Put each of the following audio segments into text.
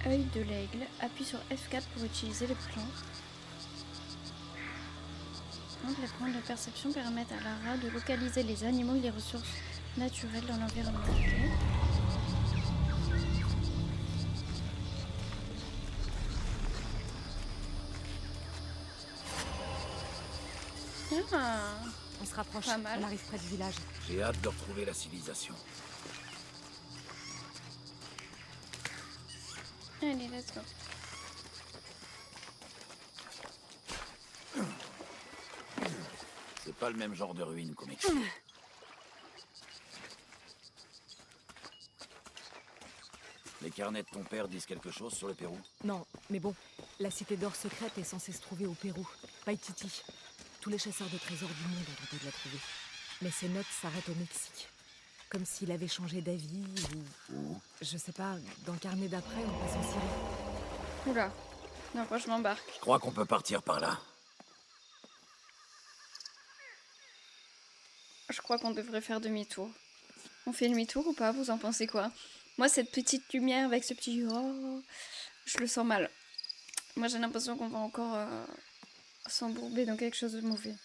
Œil de l'aigle. Appuie sur F4 pour utiliser les plans. Donc les plans de perception permettent à Lara de localiser les animaux et les ressources naturelles dans l'environnement. Ah, On se rapproche, pas mal. on arrive près du village. J'ai hâte de retrouver la civilisation. Allez, let's go. C'est pas le même genre de ruine qu'on m'explique. Les carnets de ton père disent quelque chose sur le Pérou? Non, mais bon, la cité d'or secrète est censée se trouver au Pérou, Paititi. Tous les chasseurs de trésors du monde ont tenté de la trouver. Mais ses notes s'arrêtent au Mexique. Comme s'il avait changé d'avis ou... Je sais pas, dans le carnet d'après, on passe en Syrie. Oula. Non, moi je m'embarque. Je crois qu'on peut partir par là. Je crois qu'on devrait faire demi-tour. On fait demi-tour ou pas? Vous en pensez quoi? Moi, cette petite lumière avec ce petit... Oh, je le sens mal. Moi, j'ai l'impression qu'on va encore s'embourber dans quelque chose de mauvais.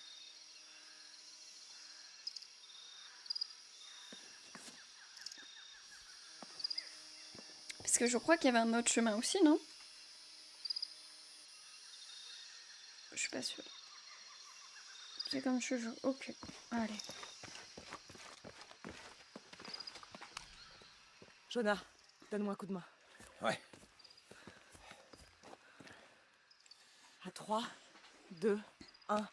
Parce que je crois qu'il y avait un autre chemin aussi, non? Je suis pas sûre. C'est comme je joue. Ok, allez. Jonah, donne-moi un coup de main. Ouais. À 3, 2, 1...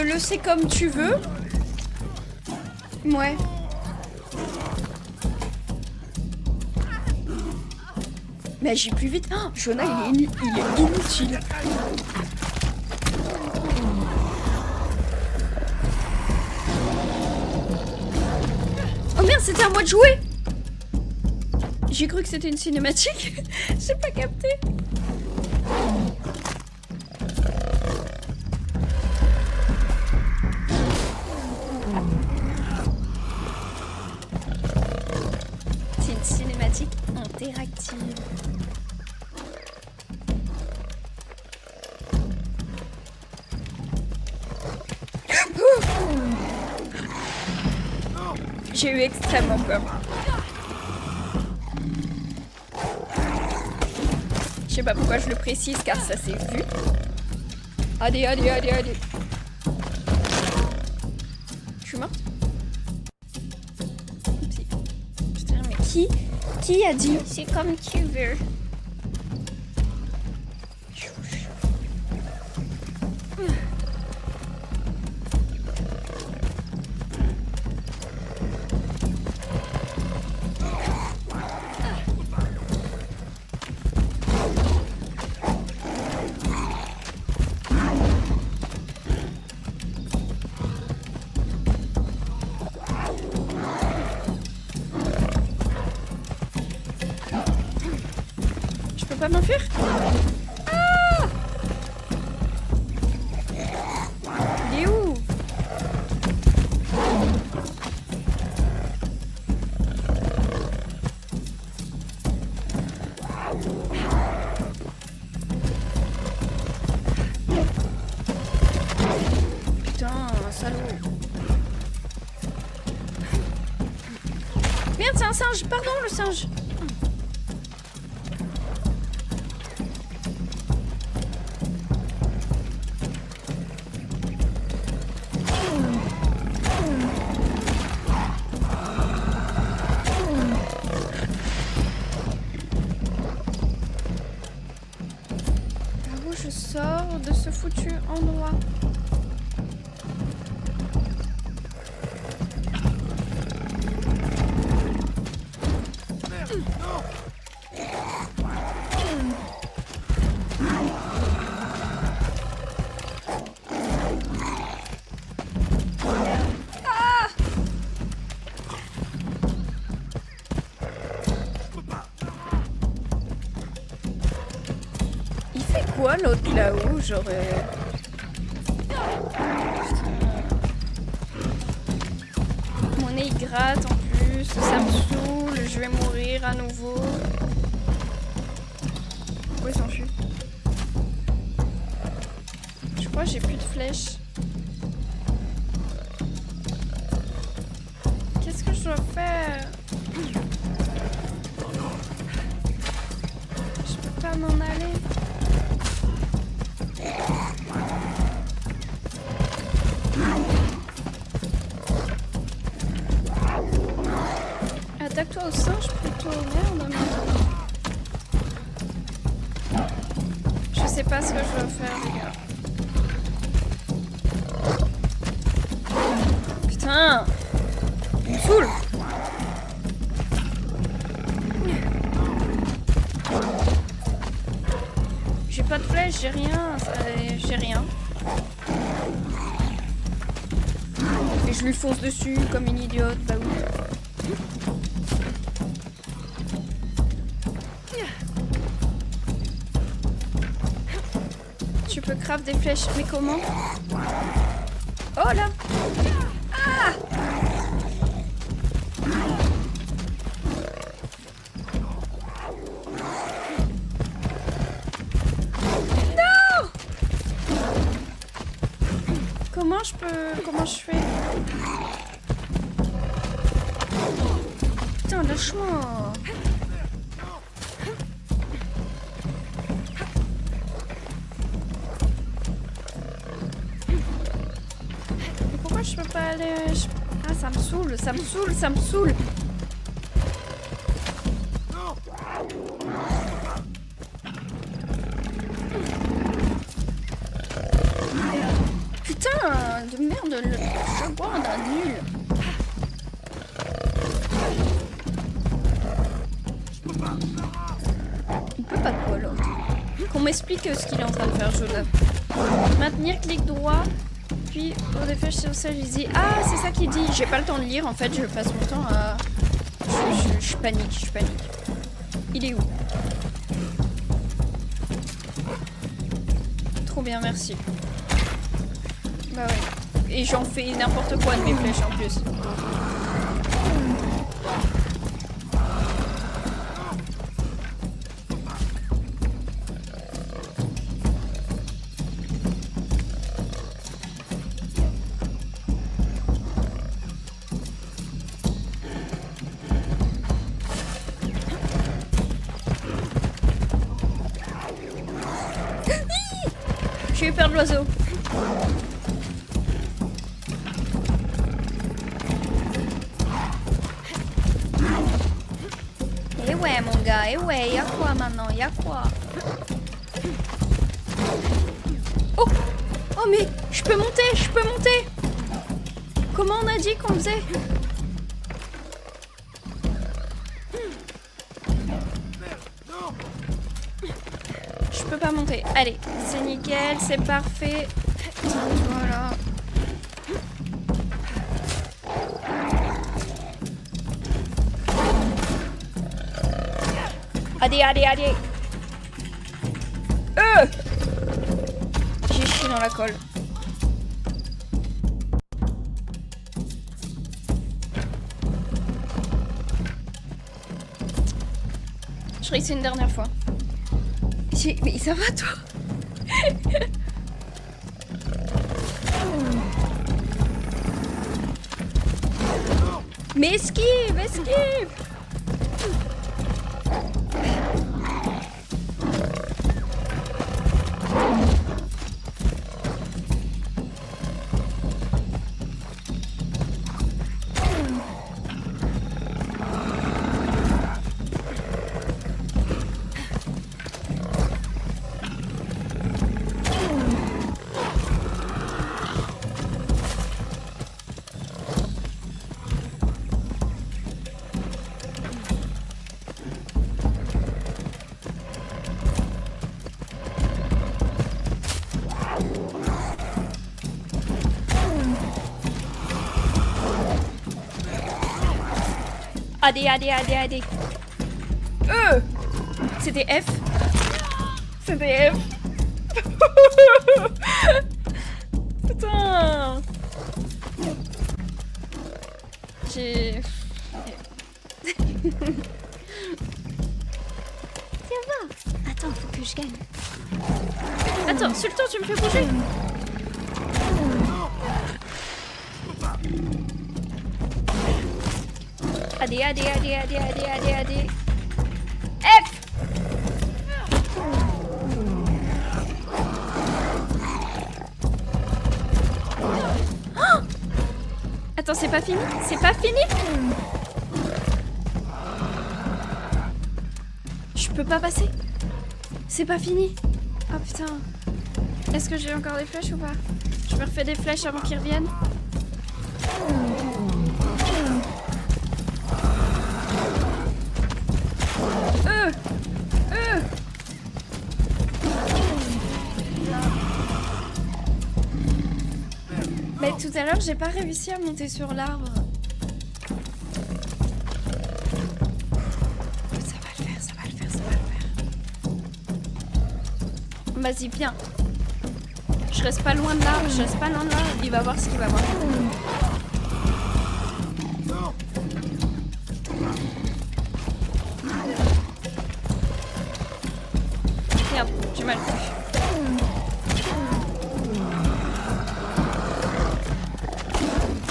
Le c'est comme tu veux. Ouais. Mais agis plus vite. Oh, Jonah, il est inutile. Oh merde, c'était à moi de jouer. J'ai cru que c'était une cinématique. J'ai pas capté. C'est une cinématique interactive. J'ai eu extrêmement peur. Je sais pas pourquoi je le précise car ça s'est vu. Allez, allez, allez, allez. Je suis morte? Oupsie. Putain, mais qui a dit c'est comme tu veux? Je peux pas m'enfuir? Ah! Il est où? Putain, un salaud. Merde, c'est un singe. Pardon, le singe. Par où je sors de ce foutu endroit? quoi l'autre là-haut? J'aurais... Mon nez il gratte en plus, ça me saoule, je vais mourir à nouveau. Pourquoi il s'enfuit? Je crois que j'ai plus de flèches. Qu'est-ce que je dois faire? Je peux pas m'en aller. Attaque-toi au singe plutôt, merde. Je sais pas ce que je dois faire, les gars. Putain! Il me saoule! J'ai pas de flèche, j'ai rien. J'ai rien. Et je lui fonce dessus comme une idiote, bah oui. Tu peux craft des flèches, mais comment? Oh là! Ah! Non! Comment je peux... Comment je fais? Putain, lâche-moi! Je peux pas aller... Ah, ça me saoule, ça me saoule, ça me saoule. Putain, de merde, le jaguar d'un nul. Il peut pas quoi, l'autre. Qu'on m'explique ce qu'il est en train de faire, je l'ai. Maintenir, clic droit. Puis, pour des flèches sur ça, je dis ah, c'est ça qu'il dit. J'ai pas le temps de lire, en fait, je passe mon temps à... Je panique, je panique. Il est où? Trop bien, merci. Bah ouais. Et j'en fais n'importe quoi de mes flèches en plus. J'ai eu peur de l'oiseau. Et ouais mon gars, et ouais, y'a quoi maintenant? Y'a quoi? Oh! Oh mais je peux monter, je peux monter! Comment on a dit qu'on faisait? Je peux pas monter. Allez, c'est nickel, c'est parfait. Voilà. Allez, allez, allez. J'ai chié dans la colle. Je réussis une dernière fois. Mais ça va toi? Mais esquive, esquive! Allez, allez, allez, allez. C'était F. C'était F. Putain. J'ai... Ça va. Attends, faut que je gagne. Attends, Sultan, tu me fais bouger. Allez. F. Oh, attends, c'est pas fini? C'est pas fini? Je peux pas passer. C'est pas fini. Oh putain. Est-ce que j'ai encore des flèches ou pas? Je me refais des flèches avant qu'ils reviennent. Mais tout à l'heure, j'ai pas réussi à monter sur l'arbre. Ça va le faire. Vas-y, viens. Je reste pas loin de là, Il va voir ce qu'il va voir. Merde, j'ai mal fait.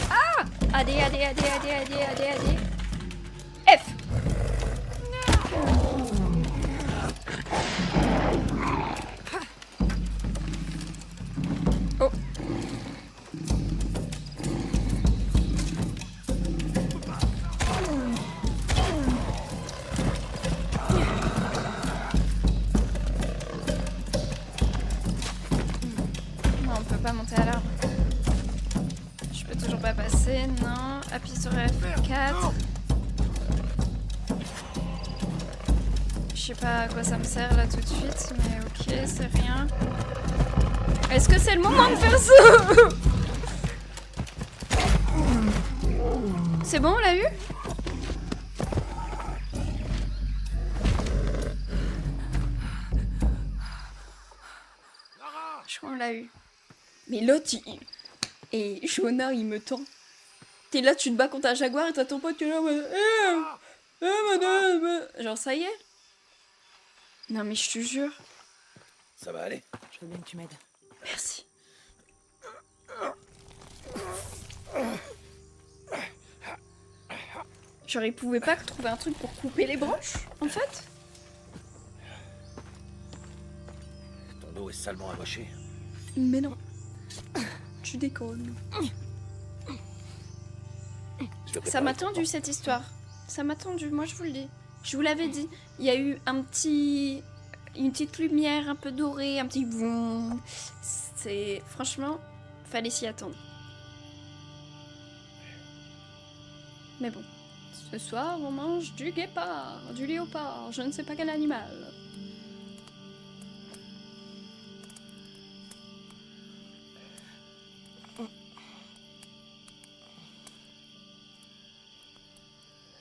Ah! Allez. F! Oh! Non, on peut pas monter à l'arbre. Je peux toujours pas passer, non. Appuie sur F4. Je sais pas à quoi ça me sert là tout de suite, mais ok, c'est rien. Est-ce que c'est le moment de faire ça? C'est bon, on l'a eu? Je crois qu'on l'a eu. Mais l'autre, et Shona, il me tend. T'es là, tu te bats contre un jaguar et t'as ton pote qui est là, madame. Genre, ça y est? Non, mais je te jure. Ça va aller? Je veux bien que tu m'aides. Merci. Genre, il pouvait pas trouver un truc pour couper les branches, en fait? Ton dos est salement amoché. Mais non. Tu déconnes. Je vais Ça m'a préparer ton tendu cette histoire. Ça m'a tendu, moi je vous le dis. Je vous l'avais dit. Il y a eu une petite lumière un peu dorée, un petit boum. C'est franchement, fallait s'y attendre. Mais bon, ce soir on mange du guépard, du léopard, je ne sais pas quel animal.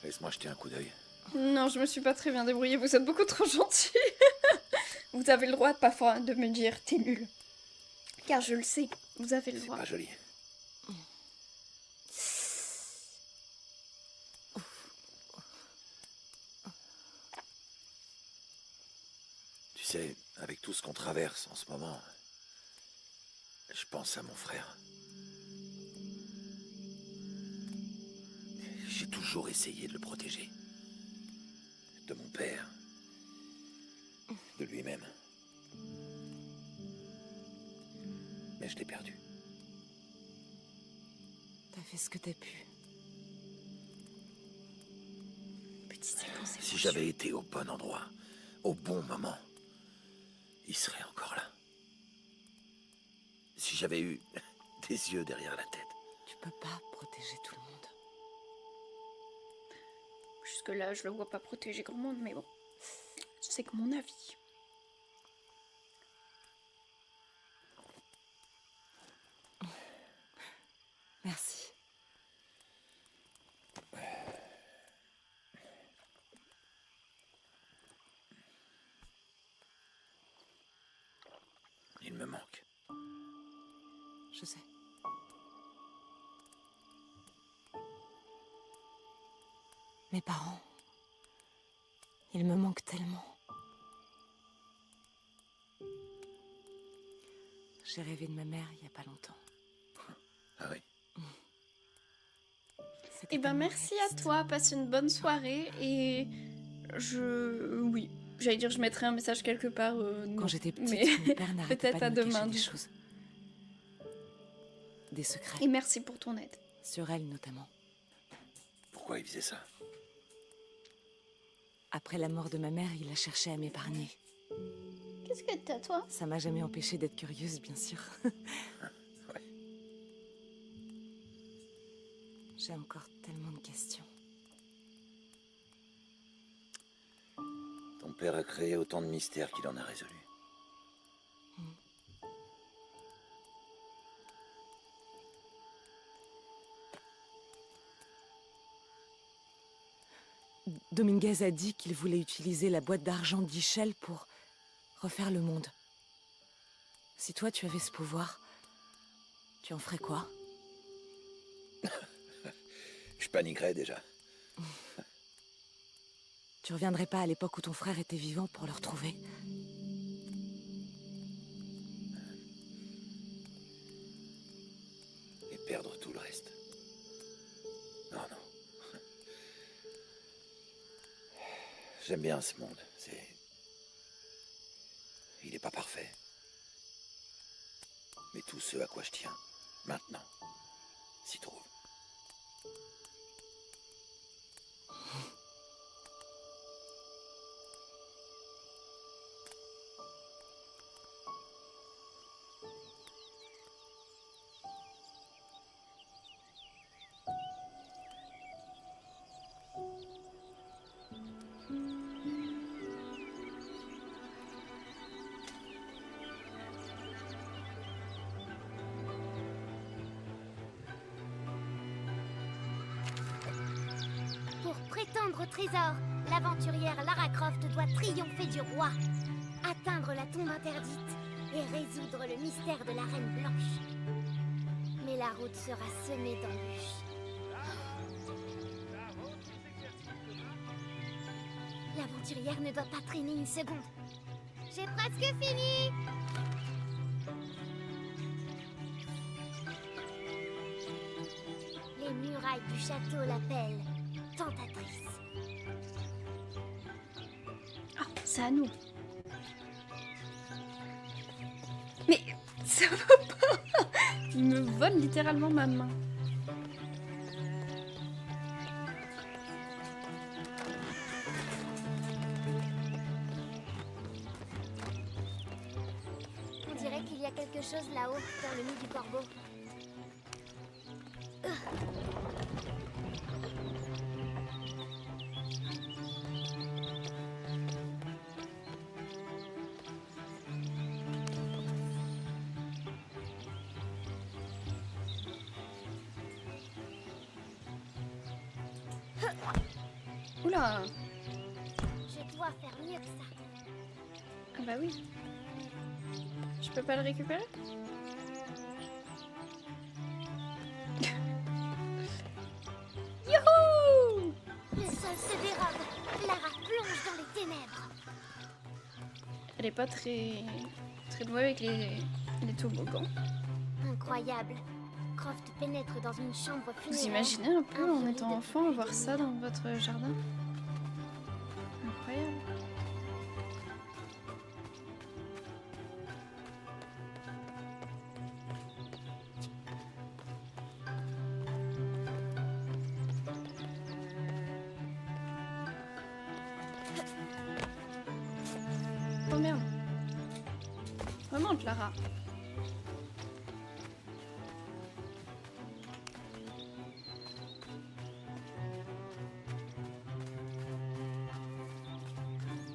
Laisse-moi jeter un coup d'œil. Non, je me suis pas très bien débrouillée, vous êtes beaucoup trop gentil. Vous avez le droit parfois de me dire t'es nul. Car je le sais, vous avez le C'est droit. pas joli. Tu sais, avec tout ce qu'on traverse en ce moment, je pense à mon frère. J'ai toujours essayé de le protéger. De mon père. De lui-même. Mais je l'ai perdu. T'as fait ce que t'as pu. Petite séquence Si j'avais été au bon endroit, au bon moment, il serait encore là. Si j'avais eu des yeux derrière la tête. Tu peux pas protéger tout le monde. Jusque-là, je le vois pas protéger grand monde, mais bon. C'est que mon avis. Merci. me manques. Je sais. Mes parents, ils me manquent tellement. J'ai rêvé de ma mère il y a pas longtemps. Ah oui? C'était Eh ben tellement merci à réaliste. toi, passe une bonne soirée et oui, j'allais dire je mettrai un message quelque part, non. Quand j'étais petite, Mais mon père n'arrêtait peut-être pas à de me demain cacher des du coup. choses. Des secrets. Et merci pour ton aide. Sur elle notamment. Pourquoi il faisait ça? Après la mort de ma mère, il a cherché à m'épargner. Qu'est-ce que t'as toi? Ça m'a jamais empêchée d'être curieuse, bien sûr. Ouais. J'ai encore tellement de questions. Ton père a créé autant de mystères qu'il en a résolus. Dominguez a dit qu'il voulait utiliser la boîte d'argent d'Ischel pour refaire le monde. Si toi tu avais ce pouvoir, tu en ferais quoi? Je paniquerais déjà. Tu reviendrais pas à l'époque où ton frère était vivant pour le retrouver? Et perdre tout le reste. Non, non. J'aime bien ce monde. Il n'est pas parfait. Mais tout ce à quoi je tiens, maintenant, s'y trouve. Pour prétendre au trésor, l'aventurière Lara Croft doit triompher du roi, atteindre la tombe interdite et résoudre le mystère de la Reine Blanche. Mais la route sera semée d'embûches. L'aventurière ne doit pas traîner une seconde. J'ai presque fini! Les murailles du château l'appellent tentatrice. Ah, c'est à nous. Mais ça va pas. Il me vole littéralement ma main. On dirait qu'il y a quelque chose là-haut, dans le nid du corbeau. Oula. Je dois faire mieux que ça. Ah bah oui. Je peux pas le récupérer? Youhou! Le sol se dérobe. Lara plonge dans les ténèbres. Elle est pas très douée avec les toboggans. Incroyable. Croft pénètre dans une chambre Vous funéraire. imaginez un peu en étant enfant voir ça dans votre jardin? Incroyable. Oh merde. Remonte Lara.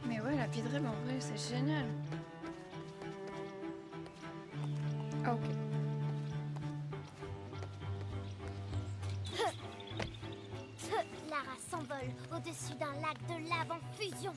Mais ouais, la pide en vrai, c'est génial. Ah ok. Lara s'envole au-dessus d'un lac de lave en fusion.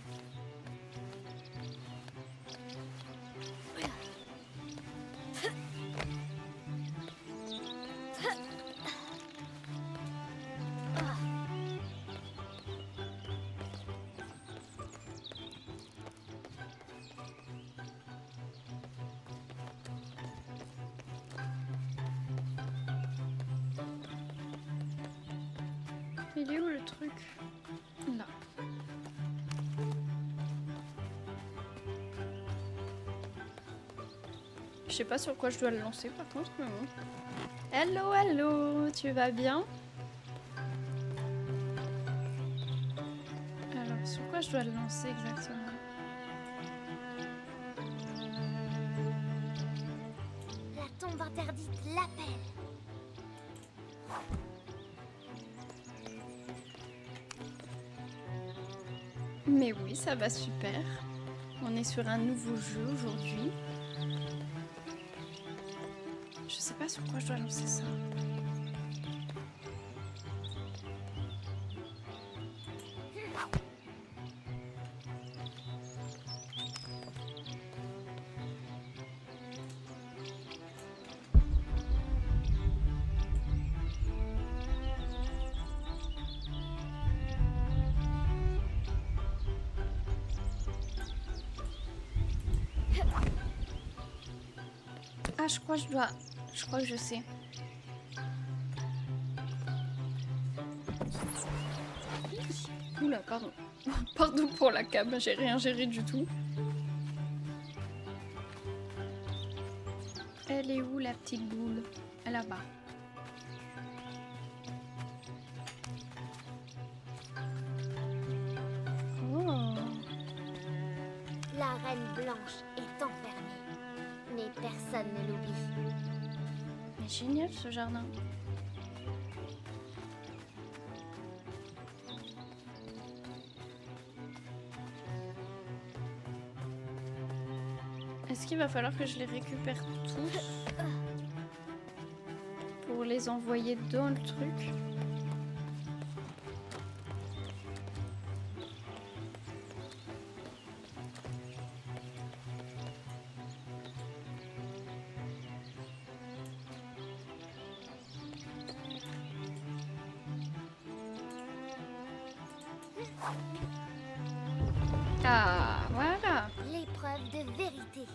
Il est où le truc? Là. Je sais pas sur quoi je dois le lancer par contre, mais bon. Hello, hello, tu vas bien? Alors, sur quoi je dois le lancer exactement? La tombe interdite l'appelle. Mais oui, ça va super. On est sur un nouveau jeu aujourd'hui. Je sais pas sur quoi je dois lancer ça. Ah, je crois que je dois... Je crois que je sais. Oula, pardon. Pardon pour la cam, j'ai rien géré du tout. Elle est où la petite boule? Là-bas. Oh. La reine blanche est enfermée. Mais personne ne l'oublie. Mais génial ce jardin. Est-ce qu'il va falloir que je les récupère tous pour les envoyer dans le truc? Ah, voilà. L'épreuve de vérité.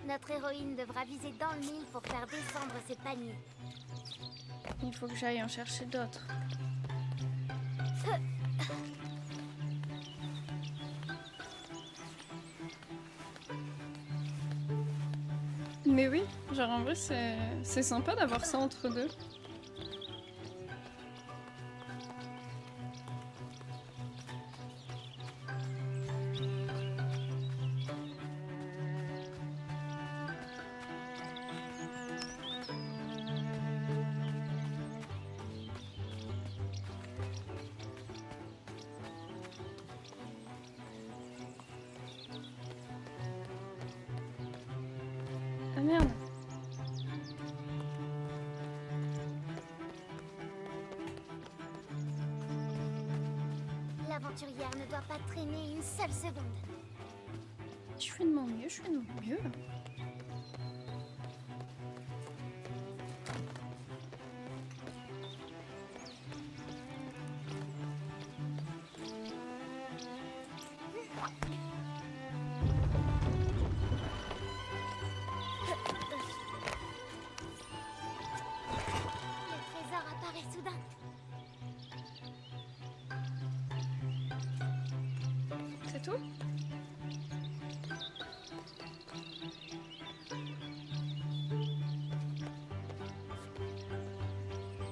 Notre héroïne devra viser dans le mille pour faire descendre ses paniers. Il faut que j'aille en chercher d'autres. Mais oui, genre en vrai c'est sympa d'avoir ça entre deux. Ah merde. L'aventurière ne doit pas traîner une seule seconde. Je fais de mon mieux, je fais de mon mieux. Le trésor apparaît soudain. C'est tout?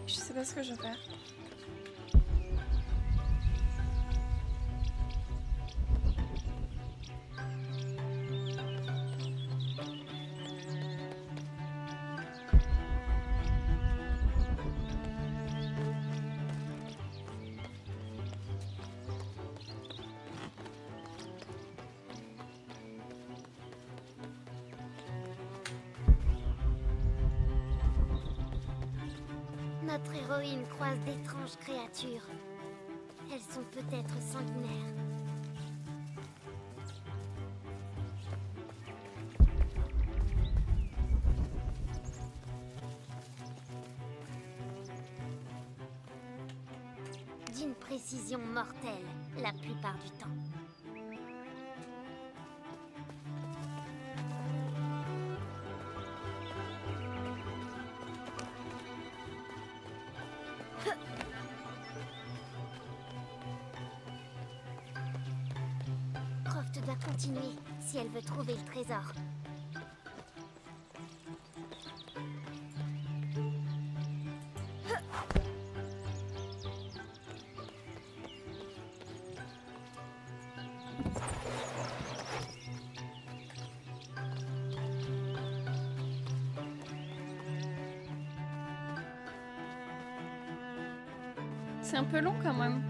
Je sais pas ce que je vais faire. Notre héroïne croise d'étranges créatures. Elles sont peut-être sanguinaires. D'une précision mortelle la plupart du temps. continuer si elle veut trouver le trésor. C'est un peu long quand même.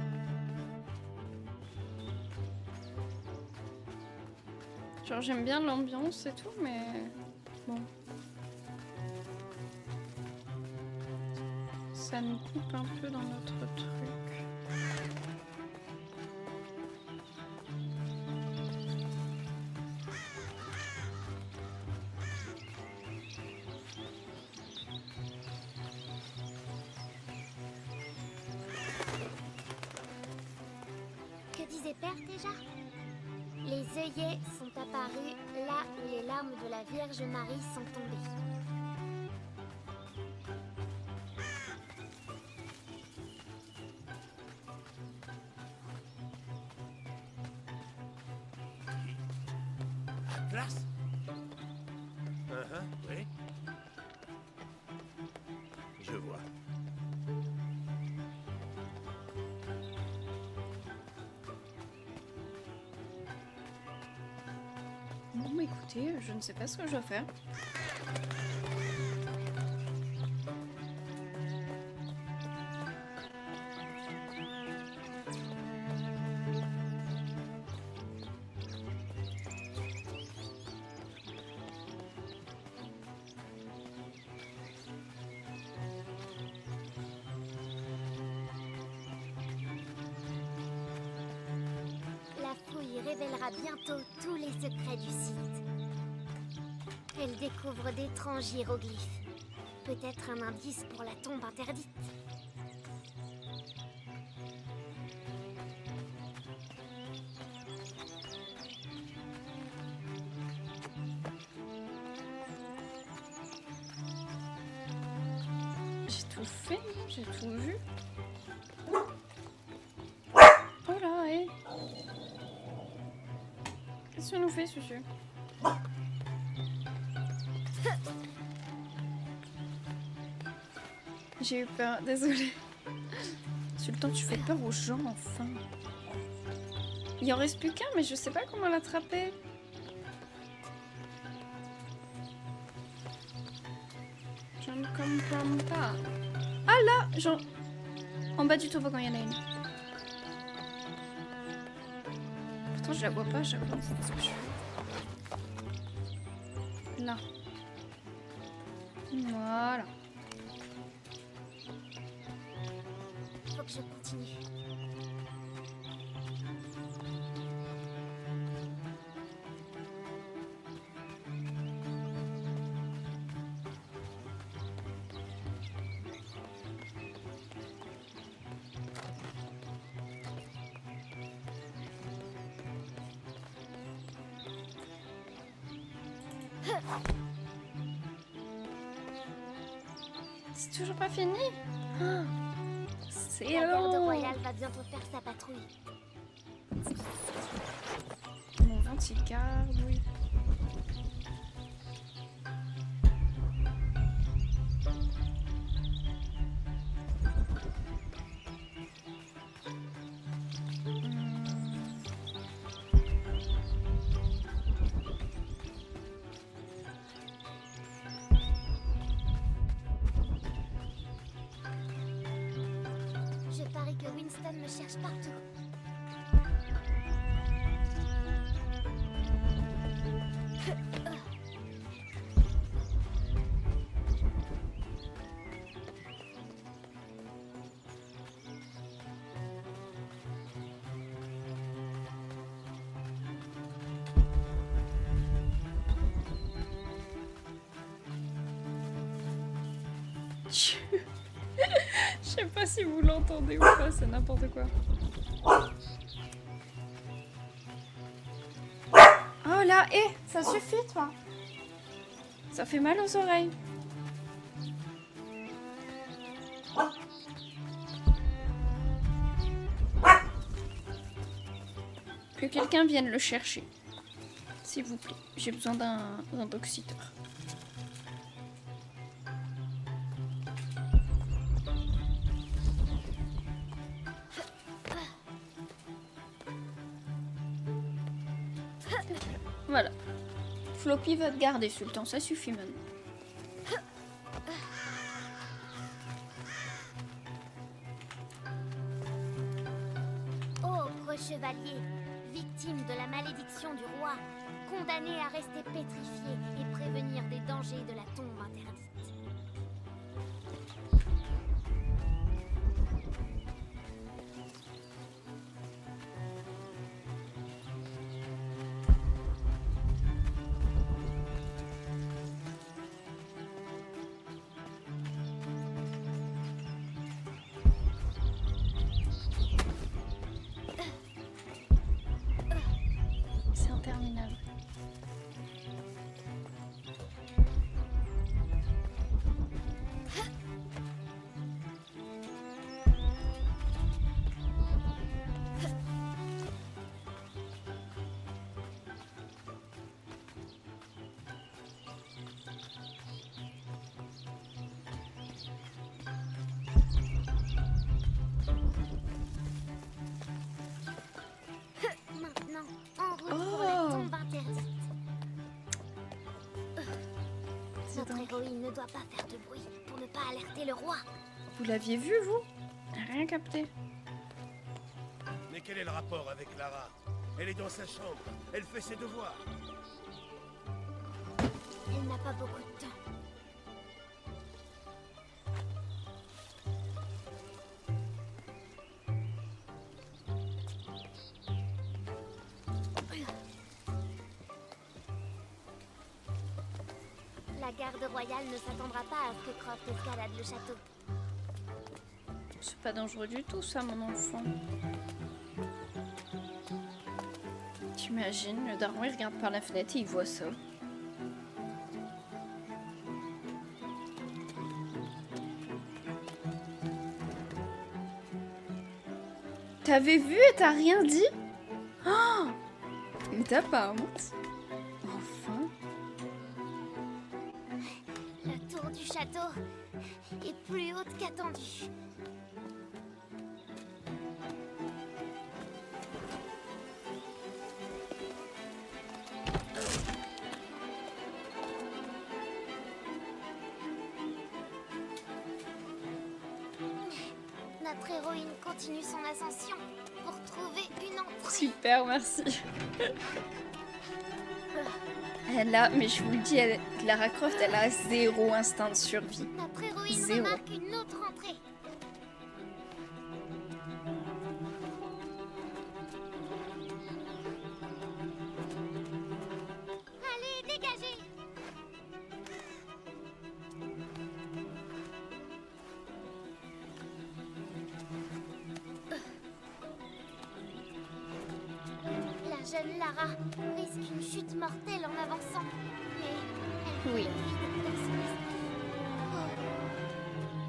Genre j'aime bien l'ambiance et tout, mais bon. Ça nous coupe un peu dans notre truc. Que disait Père déjà? Les œillets sont apparus là où les larmes de la Vierge Marie sont tombées. Place. Oui. Je vois. Bon, bah, écoutez, je ne sais pas ce que je dois faire. La fouille révélera bientôt tous les secrets du site. Elle découvre d'étranges hiéroglyphes. Peut-être un indice pour la tombe interdite. J'ai tout fait, j'ai tout vu. Oh là, hé. Qu'est-ce que nous fait, Susu? J'ai eu peur, désolée. Sultan, tu fais peur aux gens, enfin. Il en reste plus qu'un, mais je sais pas comment l'attraper. Je ne comprends pas. Ah là, genre... En bas du toboggan, il y en a une. Pourtant, je la vois pas à chaque fois. C'est ce que je fais. Là. Voilà. Faut que je continue. C'est toujours pas fini. Ah, c'est La garde long. royale va bientôt faire sa patrouille. Mon ventigarde, oui. Je parie que Winston me cherche partout. Je sais pas si vous l'entendez ou pas, c'est n'importe quoi. Oh là, hé, ça suffit toi. Ça fait mal aux oreilles. Que quelqu'un vienne le chercher. S'il vous plaît, j'ai besoin d'un doxiteur. Voilà. Floppy va te garder, Sultan, ça suffit maintenant. Ô chevalier, victime de la malédiction du roi, condamné à rester pétrifié et prévenir des dangers de la tombe interdite. C'est interminable. Maintenant, en route pour Oh. la tombe interdite. C'est Notre dingue. héroïne ne doit pas faire de bruit pour ne pas alerter le roi. Vous l'aviez vu, vous? Rien capté. Mais quel est le rapport avec Lara? Elle est dans sa chambre, elle fait ses devoirs. Elle n'a pas beaucoup de temps. La garde royale ne s'attendra pas à ce que Croft escalade le château. C'est pas dangereux du tout, ça, mon enfant. T'imagines, le daron, il regarde par la fenêtre et il voit ça. T'avais vu et t'as rien dit? Oh, mais t'as pas honte? Enfin. La tour du château est plus haute qu'attendue. Notre héroïne continue son ascension pour trouver une entrée. Super, merci. Elle a, mais je vous le dis, Lara Croft, elle a 0 instinct de survie. Notre héroïne Zéro. remarque une autre entrée. Allez, dégagez! La jeune Lara risque une chute mortelle en avançant, mais elle Oui. fait le vide dans son esprit. Oh.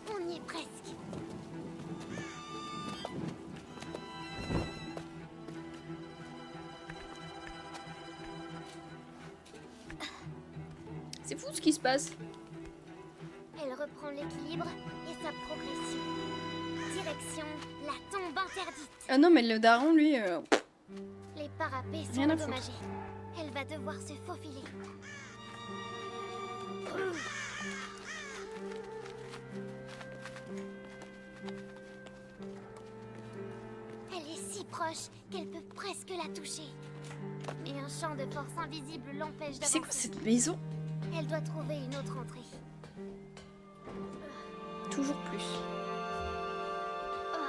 On y est presque. C'est fou ce qui se passe. Elle reprend l'équilibre et sa progression. Direction la tombe interdite. Ah non, mais le daron, lui, Les parapets sont Rien à foutre. endommagés. Elle va devoir se faufiler. Elle est si proche qu'elle peut presque la toucher. Mais un champ de force invisible l'empêche c'est quoi d'avancer. cette maison? Elle doit trouver une autre entrée. Toujours plus. Oh,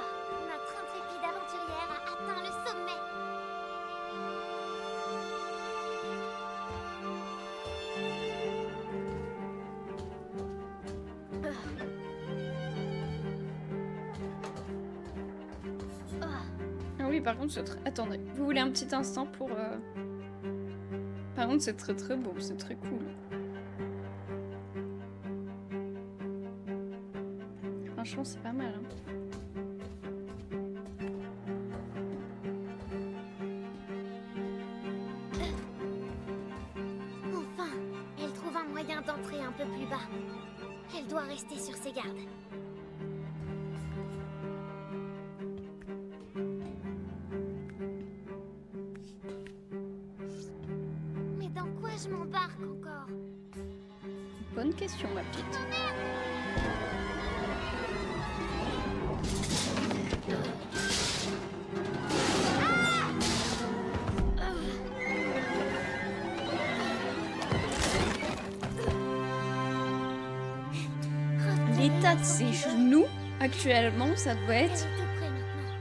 notre intrépide aventurière a atteint le sommet. par contre, attendez, vous voulez un petit instant pour... Par contre, c'est très très beau, c'est très cool. Franchement, c'est pas mal. Hein. Enfin, elle trouve un moyen d'entrer un peu plus bas. Elle doit rester sur ses gardes. Mais dans quoi je m'embarque encore? Bonne question, ma petite. L'état de ses genoux, actuellement, ça doit Elle être... est tout près maintenant.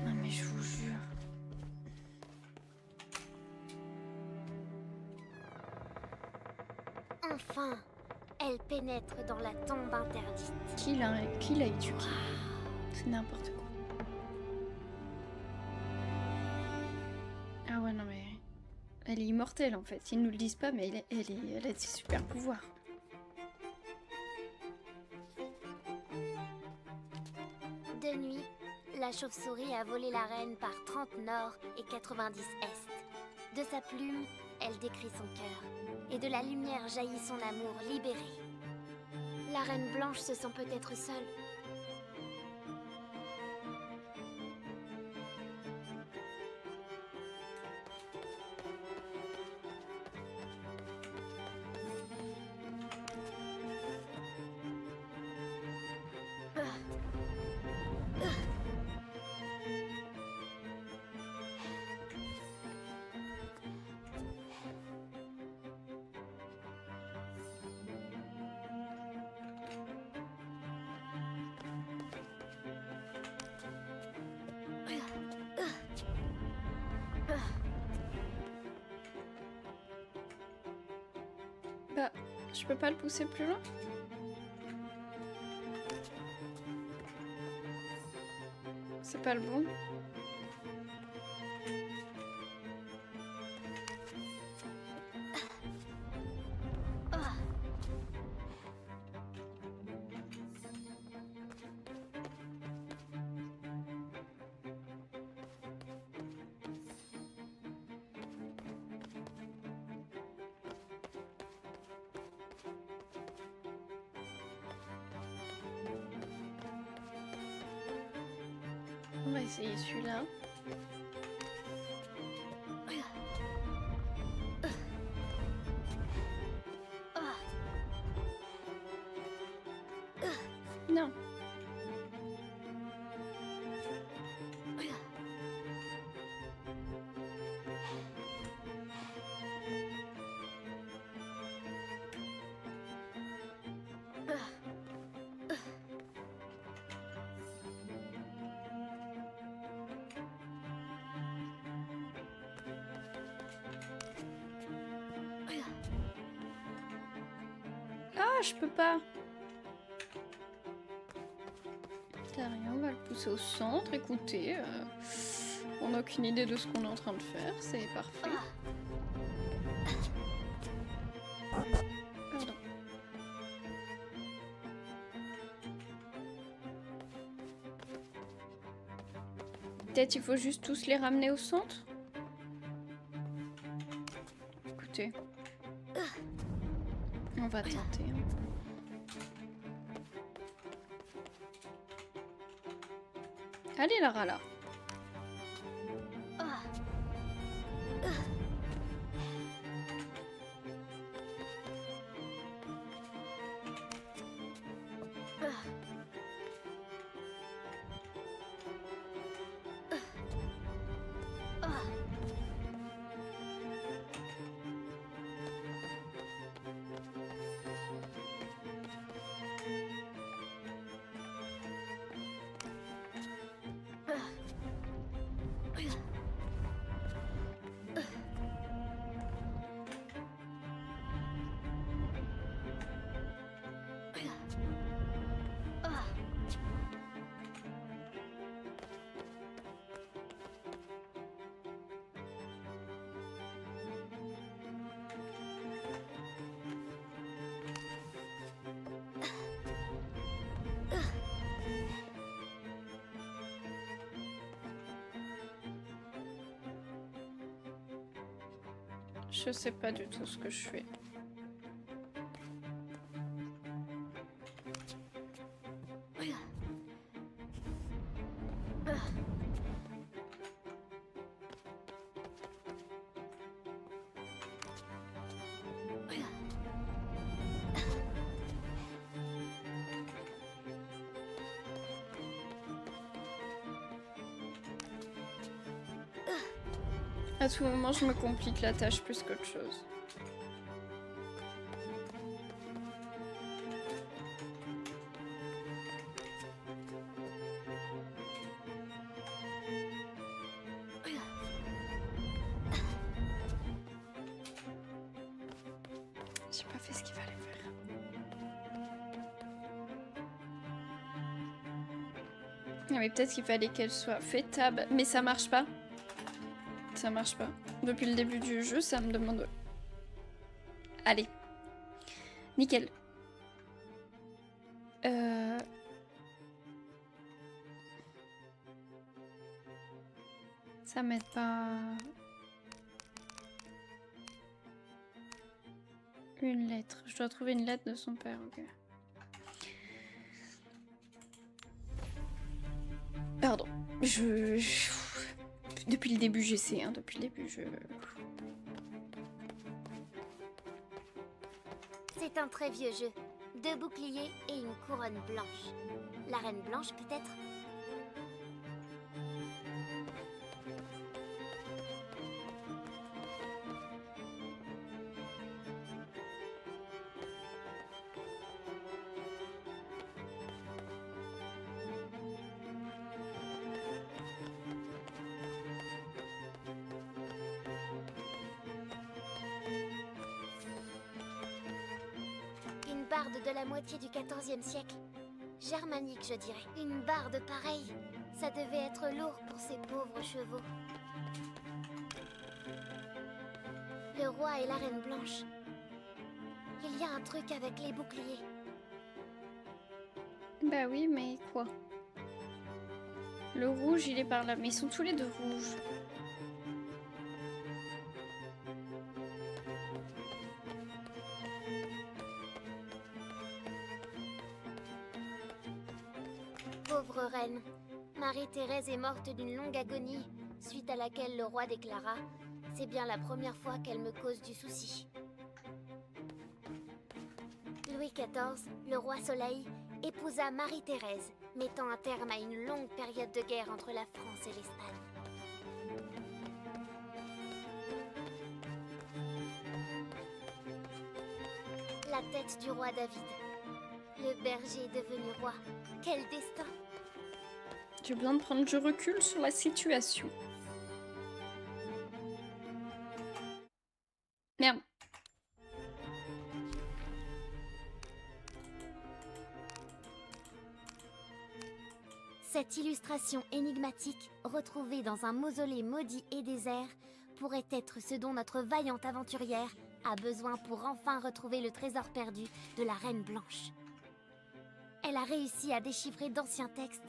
Non mais je vous jure. Enfin, elle pénètre dans la tombe interdite. Qui l'a éduqué? C'est n'importe quoi. Ah ouais, non mais... Elle est immortelle en fait. Ils nous le disent pas, mais elle a des super pouvoirs. De nuit, la chauve-souris a volé la reine par 30 nord et 90 est. De sa plume, elle décrit son cœur. Et de la lumière jaillit son amour libéré. La reine blanche se sent peut-être seule. Bah, je peux pas le pousser plus loin? C'est pas le bon? On va essayer celui-là. Non. Ah, je peux pas. T'as rien, on va le pousser au centre. Écoutez, on n'a aucune idée de ce qu'on est en train de faire, c'est parfait. Pardon. Peut-être il faut juste tous les ramener au centre. Écoutez. On va tenter. Hein. Allez, Lara, là. Je sais pas du tout ce que je fais. À tout moment, je me complique la tâche plus qu'autre chose. J'ai pas fait ce qu'il fallait faire. Ah, mais peut-être qu'il fallait qu'elle soit fêtable, mais ça marche pas. Ça marche pas. Depuis le début du jeu, ça me demande... Allez. Nickel. Ça m'aide pas... Une lettre. Je dois trouver une lettre de son père, ok. Pardon. Depuis le début, j'essaie, hein. Depuis le début, C'est un très vieux jeu. 2 boucliers et une couronne blanche. La reine blanche, peut-être? Une barde de la moitié du XIVe siècle. Germanique, je dirais. Une barde pareille. Ça devait être lourd pour ces pauvres chevaux. Le roi et la reine blanche. Il y a un truc avec les boucliers. Bah oui, mais quoi? Le rouge, il est par là. Mais ils sont tous les deux rouges. Pauvre reine. Marie-Thérèse est morte d'une longue agonie, suite à laquelle le roi déclara « C'est bien la première fois qu'elle me cause du souci ». Louis XIV, le roi Soleil, épousa Marie-Thérèse, mettant un terme à une longue période de guerre entre la France et l'Espagne. La tête du roi David. Le berger est devenu roi. Quel destin! J'ai besoin de prendre du recul sur la situation. Merde. Cette illustration énigmatique, retrouvée dans un mausolée maudit et désert, pourrait être ce dont notre vaillante aventurière a besoin pour enfin retrouver le trésor perdu de la Reine Blanche. Elle a réussi à déchiffrer d'anciens textes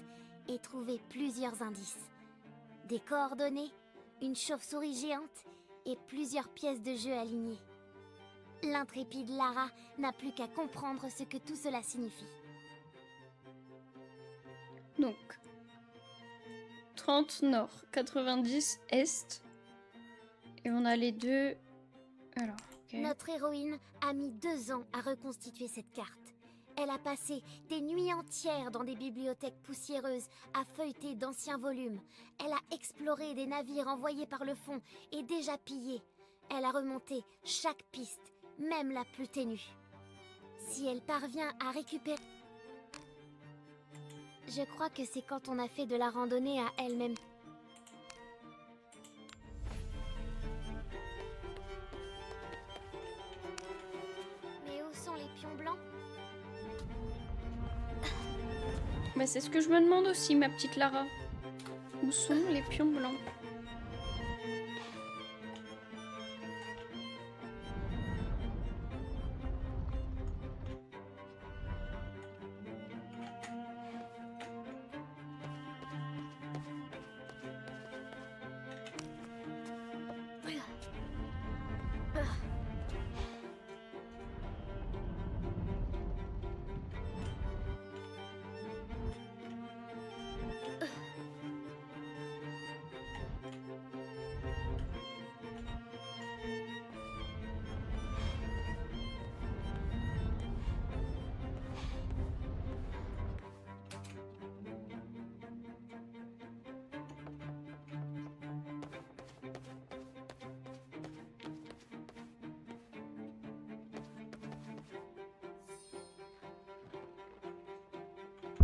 et trouver plusieurs indices. Des coordonnées, une chauve-souris géante et plusieurs pièces de jeu alignées. L'intrépide Lara n'a plus qu'à comprendre ce que tout cela signifie. Donc, 30 nord, 90 est. Et on a les deux... Alors, ok. Notre héroïne a mis 2 ans à reconstituer cette carte. Elle a passé des nuits entières dans des bibliothèques poussiéreuses à feuilleter d'anciens volumes. Elle a exploré des navires envoyés par le fond et déjà pillés. Elle a remonté chaque piste, même la plus ténue. Si elle parvient à récupérer... Je crois que c'est quand on a fait de la randonnée à elle-même. Mais où sont les pions blancs ? Bah, c'est ce que je me demande aussi, ma petite Lara. Où sont les pions blancs?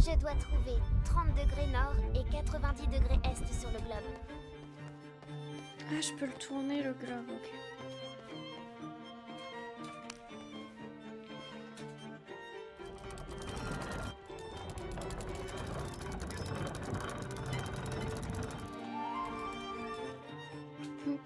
Je dois trouver 30 degrés nord et 90 degrés est sur le globe. Ah, je peux le tourner le globe, ok. Ok.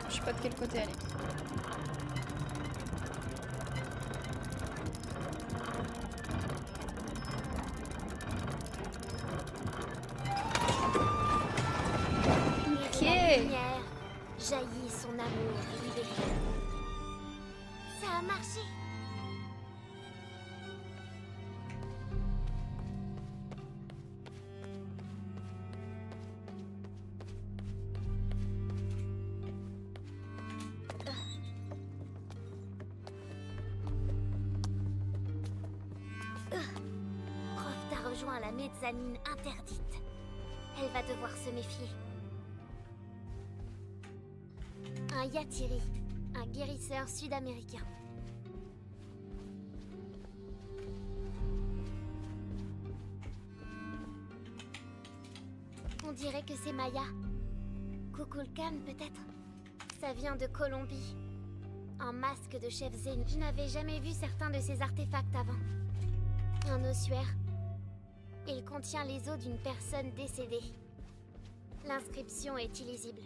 Je sais pas de quel côté aller. Et de la lumière jaillit son amour libéré. Ça a marché. Croft a rejoint la mezzanine interdite. Elle va devoir se méfier. Un Yatiri, un guérisseur sud-américain. On dirait que c'est Maya. Kukulkan peut-être. Ça vient de Colombie. Un masque de chef zen. Je n'avais jamais vu certains de ces artefacts avant. Un ossuaire. Il contient les os d'une personne décédée. L'inscription est illisible.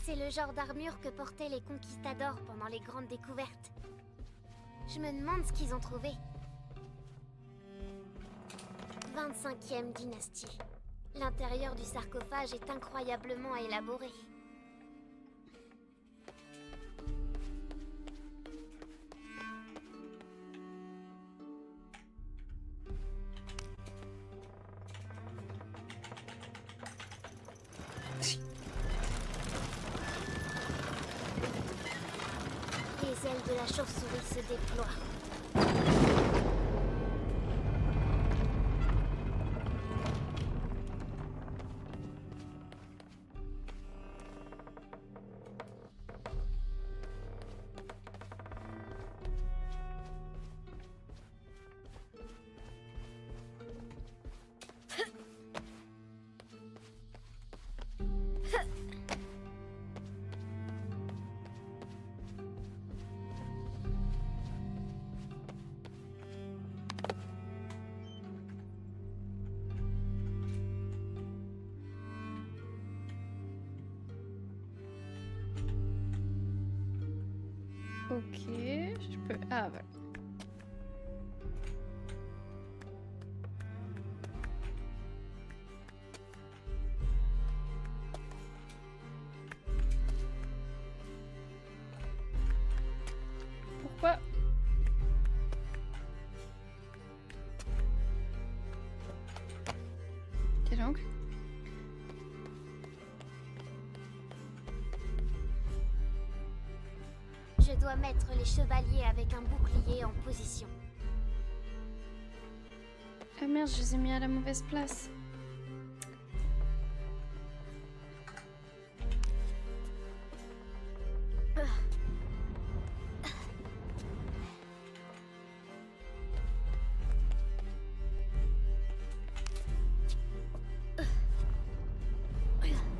C'est le genre d'armure que portaient les conquistadors pendant les grandes découvertes. Je me demande ce qu'ils ont trouvé. 25e dynastie. L'intérieur du sarcophage est incroyablement élaboré. Les ailes de la chauve-souris se déploient. Ok, je peux... Ah, voilà. Pourquoi? Et donc? Je dois mettre les chevaliers avec un bouclier en position. Ah merde, je les ai mis à la mauvaise place.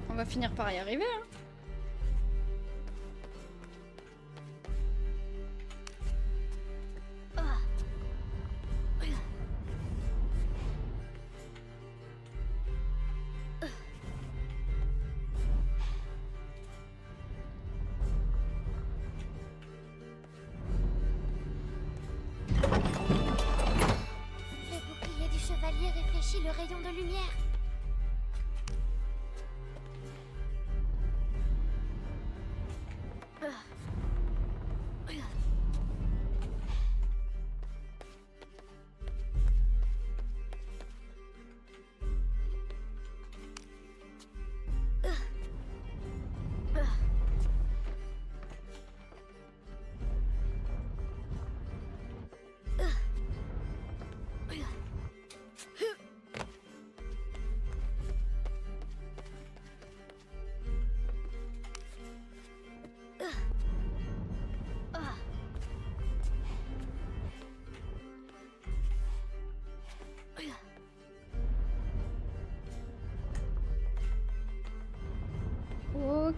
On va finir par y arriver, hein. Le bouclier du chevalier réfléchit le rayon de lumière.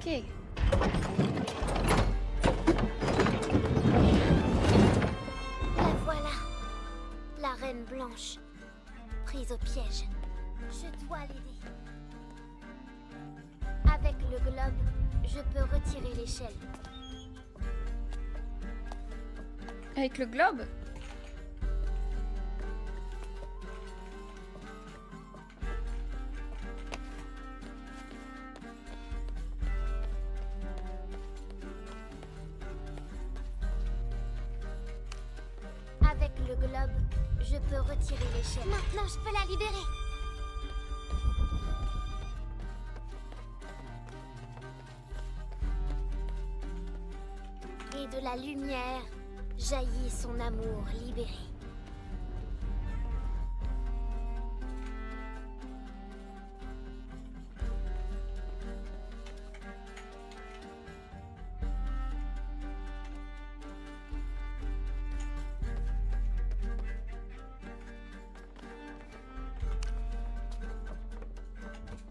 Ok. La voilà. La reine blanche. Prise au piège. Je dois l'aider. Avec le globe, je peux retirer l'échelle. Avec le globe? Avec le globe, je peux retirer l'échelle. Maintenant, je peux la libérer. Et de la lumière jaillit son amour libéré.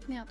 Merde.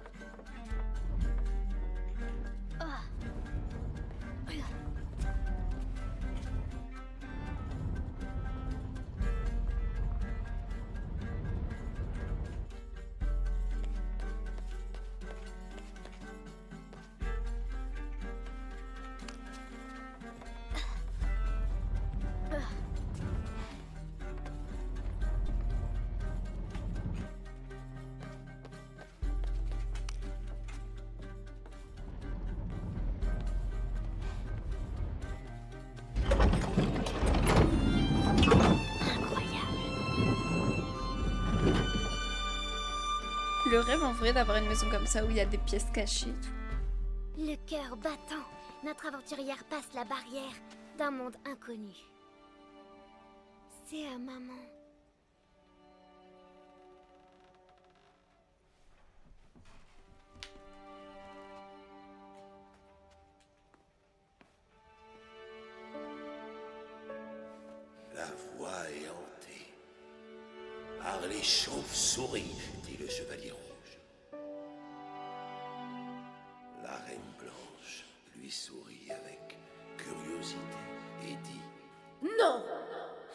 Le rêve en vrai d'avoir une maison comme ça où il y a des pièces cachées et tout. Le cœur battant, notre aventurière passe la barrière d'un monde inconnu. C'est à maman. La voie est hantée par les chauves-souris, dit le chevalier rouge. La reine blanche lui sourit avec curiosité et dit: Non!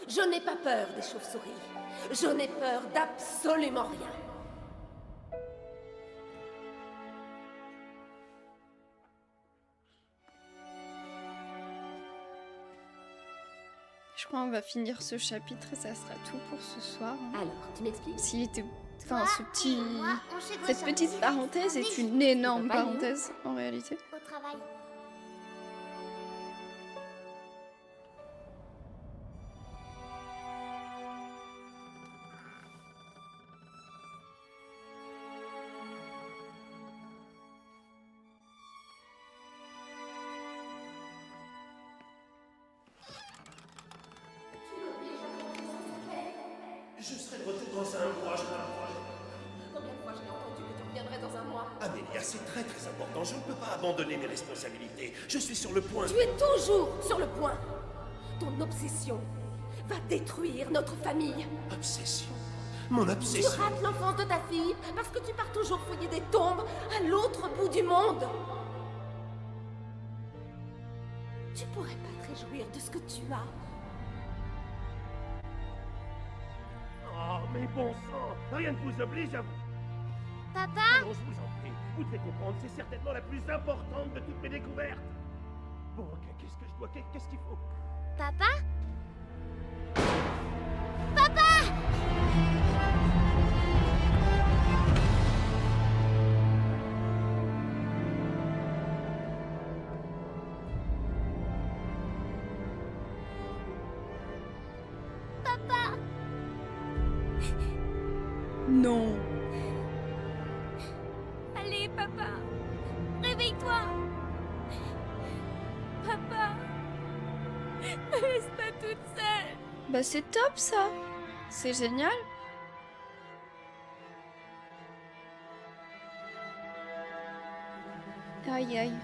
Je n'ai pas peur des chauves-souris. Je n'ai peur d'absolument rien. Je crois qu'on va finir ce chapitre et ça sera tout pour ce soir. hein. Alors, tu m'expliques? S'il était... Enfin, Toi ce petit... et moi, on chèvre Cette ça. petite parenthèse est Allez, une énorme Papa, parenthèse, en réalité. Au travail. Je serai de retour dans un mois, je t'approche. Combien de fois j'ai entendu que tu reviendrais dans un mois? Amélia, c'est très très important. Je ne peux pas abandonner mes responsabilités. Je suis sur le point. Tu es toujours sur le point. Ton obsession va détruire notre famille. Obsession. Mon Tu obsession. rates l'enfance de ta fille parce que tu pars toujours fouiller des tombes à l'autre bout du monde. Tu pourrais pas te réjouir de ce que tu as. Oh, mais bon sang, rien ne vous oblige à vous. Papa, Allons, je vous en prie. Vous devez comprendre, c'est certainement la plus importante de toutes mes découvertes. Bon, ok, qu'est-ce que je dois... Qu'est-ce qu'il faut? papa, Non. allez, papa, réveille-toi. Papa, ne laisse pas toute seule. Bah c'est top ça. C'est génial. Aïe aïe.